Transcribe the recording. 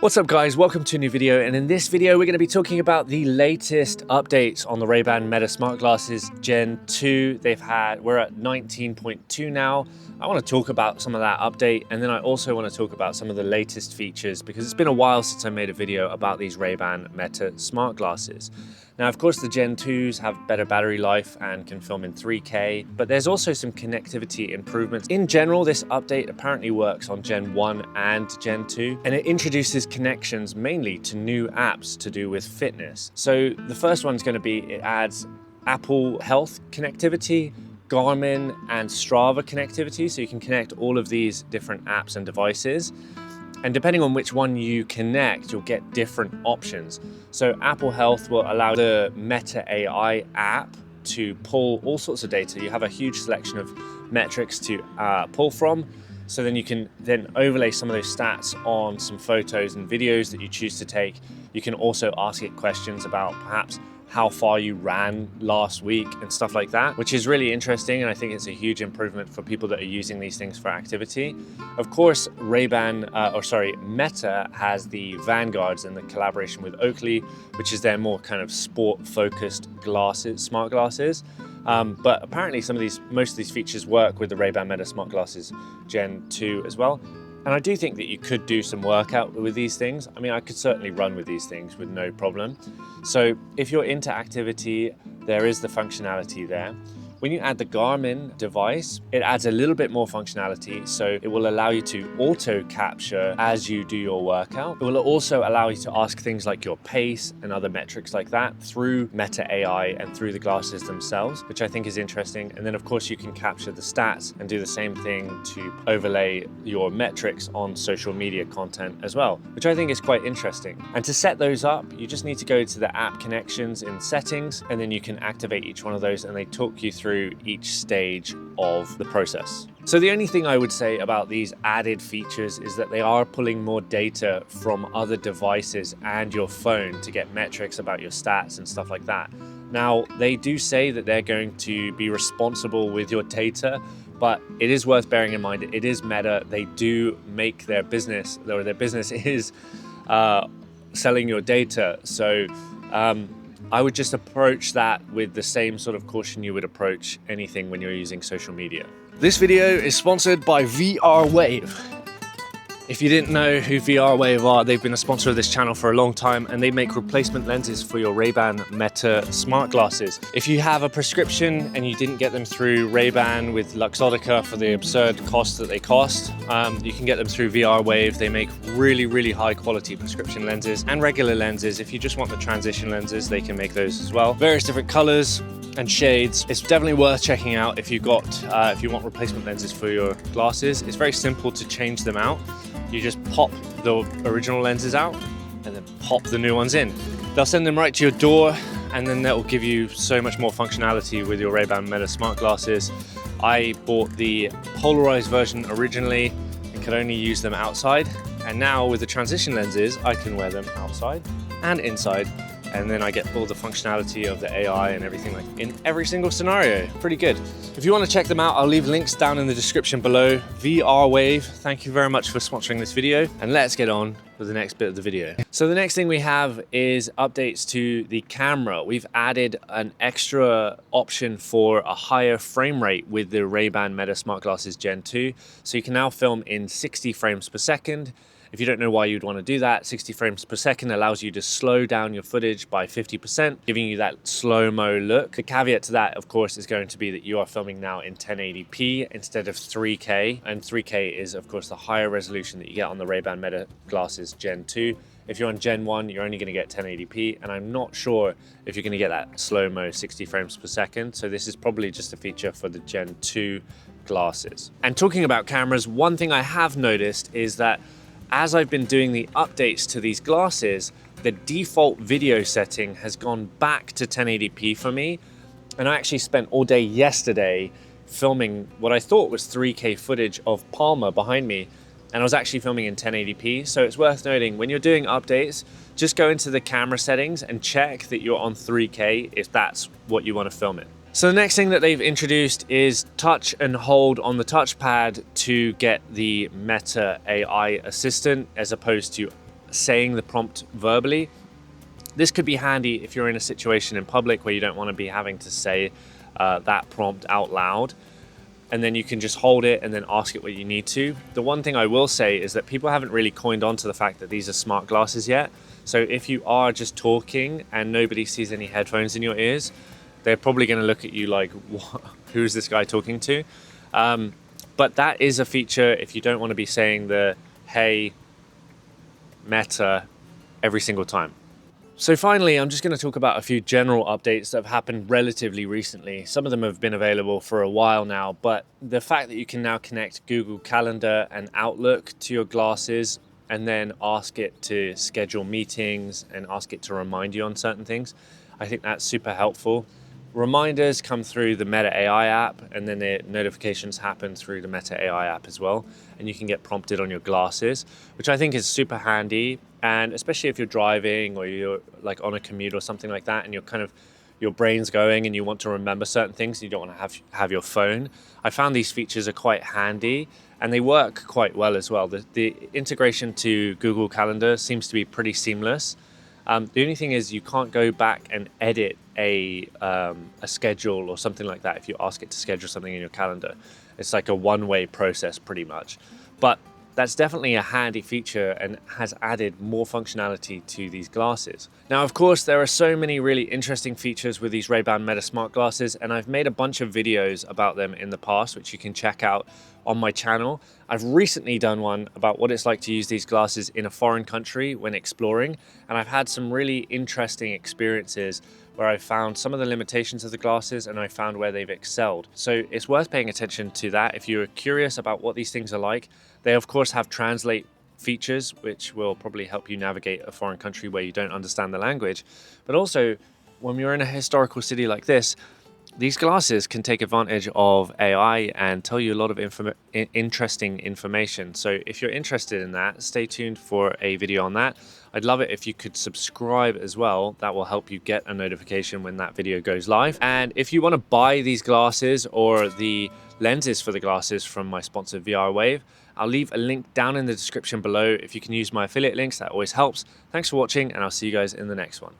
What's up guys, welcome to a new video, and in this video we're going to be talking about the latest updates on the RayBan Meta Smart Glasses Gen 2. We're at 19.2 now. I want to talk about some of that update, and then I also want to talk about some of the latest features because it's been a while since I made a video about these RayBan Meta Smart Glasses. Now, of course, the Gen 2s have better battery life and can film in 3K, but there's also some connectivity improvements. In general, this update apparently works on Gen 1 and Gen 2, and it introduces connections mainly to new apps to do with fitness. So the first one's going to be, it adds Apple Health connectivity, Garmin and Strava connectivity, so you can connect all of these different apps and devices. And depending on which one you connect, you'll get different options. So Apple Health will allow the Meta AI app to pull all sorts of data. You have a huge selection of metrics to pull from. So then you can then overlay some of those stats on some photos and videos that you choose to take. You can also ask it questions about perhaps how far you ran last week and stuff like that, which is really interesting, and I think it's a huge improvement for people that are using these things for activity. Of course, Meta has the Vanguards and the collaboration with Oakley, which is their more kind of sport-focused glasses, smart glasses. But apparently most of these features work with the RayBan Meta Smart Glasses Gen 2 as well. And I do think that you could do some workout with these things. I mean, I could certainly run with these things with no problem. So if you're into activity, there is the functionality there. When you add the Garmin device, it adds a little bit more functionality. So it will allow you to auto capture as you do your workout. It will also allow you to ask things like your pace and other metrics like that through Meta AI and through the glasses themselves, which I think is interesting. And then of course you can capture the stats and do the same thing to overlay your metrics on social media content as well, which I think is quite interesting. And to set those up, you just need to go to the app connections in settings, and then you can activate each one of those, and they talk you through each stage of the process. So the only thing I would say about these added features is that they are pulling more data from other devices and your phone to get metrics about your stats and stuff like that. Now, they do say that they're going to be responsible with your data, but it is worth bearing in mind, it is Meta. They do make their business, or their business is selling your data. So I would just approach that with the same sort of caution you would approach anything when you're using social media. This video is sponsored by FIRMWARE. If you didn't know who FIRMWARE are, they've been a sponsor of this channel for a long time, and they make replacement lenses for your RayBan Meta Smart Glasses. If you have a prescription and you didn't get them through RayBan with Luxottica for the absurd cost that they cost, you can get them through FIRMWARE. They make really, really high quality prescription lenses and regular lenses. If you just want the transition lenses, they can make those as well. Various different colors and shades. It's definitely worth checking out if you want replacement lenses for your glasses. It's very simple to change them out. You just pop the original lenses out and then pop the new ones in. They'll send them right to your door, and then that will give you so much more functionality with your RayBan Meta Smart Glasses. I bought the polarized version originally and could only use them outside. And now with the transition lenses, I can wear them outside and inside. And then I get all the functionality of the AI and everything like in every single scenario. Pretty good. If you want to check them out, I'll leave links down in the description below. FIRMWARE, thank you very much for sponsoring this video. And let's get on with the next bit of the video. So the next thing we have is updates to the camera. We've added an extra option for a higher frame rate with the RayBan Meta Smart Glasses Gen 2. So you can now film in 60 frames per second. If you don't know why you'd want to do that, 60 frames per second allows you to slow down your footage by 50%, giving you that slow-mo look. The caveat to that, of course, is going to be that you are filming now in 1080p instead of 3K. And 3K is, of course, the higher resolution that you get on the RayBan Meta Glasses Gen 2. If you're on Gen 1, you're only going to get 1080p, and I'm not sure if you're going to get that slow-mo 60 frames per second. So this is probably just a feature for the Gen 2 glasses. And talking about cameras, one thing I have noticed is that as I've been doing the updates to these glasses, the default video setting has gone back to 1080p for me. And I actually spent all day yesterday filming what I thought was 3K footage of Palmer behind me. And I was actually filming in 1080p. So it's worth noting when you're doing updates, just go into the camera settings and check that you're on 3K if that's what you want to film it. So the next thing that they've introduced is touch and hold on the touchpad to get the Meta AI assistant, as opposed to saying the prompt verbally. This could be handy if you're in a situation in public where you don't want to be having to say that prompt out loud, and then you can just hold it and then ask it what you need to. The one thing I will say is that people haven't really coined on to the fact that these are smart glasses yet. So if you are just talking and nobody sees any headphones in your ears, they're probably going to look at you like, what? Who's this guy talking to? But that is a feature if you don't want to be saying the hey Meta every single time. So finally, I'm just going to talk about a few general updates that have happened relatively recently. Some of them have been available for a while now, but the fact that you can now connect Google Calendar and Outlook to your glasses and then ask it to schedule meetings and ask it to remind you on certain things, I think that's super helpful. Reminders come through the Meta AI app, and then the notifications happen through the Meta AI app as well. And you can get prompted on your glasses, which I think is super handy. And especially if you're driving or you're like on a commute or something like that, and you're kind of, your brain's going and you want to remember certain things, you don't want to have your phone. I found these features are quite handy and they work quite well as well. The integration to Google Calendar seems to be pretty seamless. The only thing is you can't go back and edit a schedule or something like that if you ask it to schedule something in your calendar. It's like a one-way process pretty much. But that's definitely a handy feature and has added more functionality to these glasses. Now, of course, there are so many really interesting features with these RayBan Meta Smart glasses, and I've made a bunch of videos about them in the past, which you can check out on my channel. I've recently done one about what it's like to use these glasses in a foreign country when exploring, and I've had some really interesting experiences where I found some of the limitations of the glasses and I found where they've excelled. So it's worth paying attention to that if you're curious about what these things are like. They of course have translate features, which will probably help you navigate a foreign country where you don't understand the language. But also, when you're in a historical city like this, these glasses can take advantage of AI and tell you a lot of interesting information. So if you're interested in that, stay tuned for a video on that. I'd love it if you could subscribe as well. That will help you get a notification when that video goes live. And if you want to buy these glasses or the lenses for the glasses from my sponsor VRWave, I'll leave a link down in the description below. If you can use my affiliate links, that always helps. Thanks for watching, and I'll see you guys in the next one.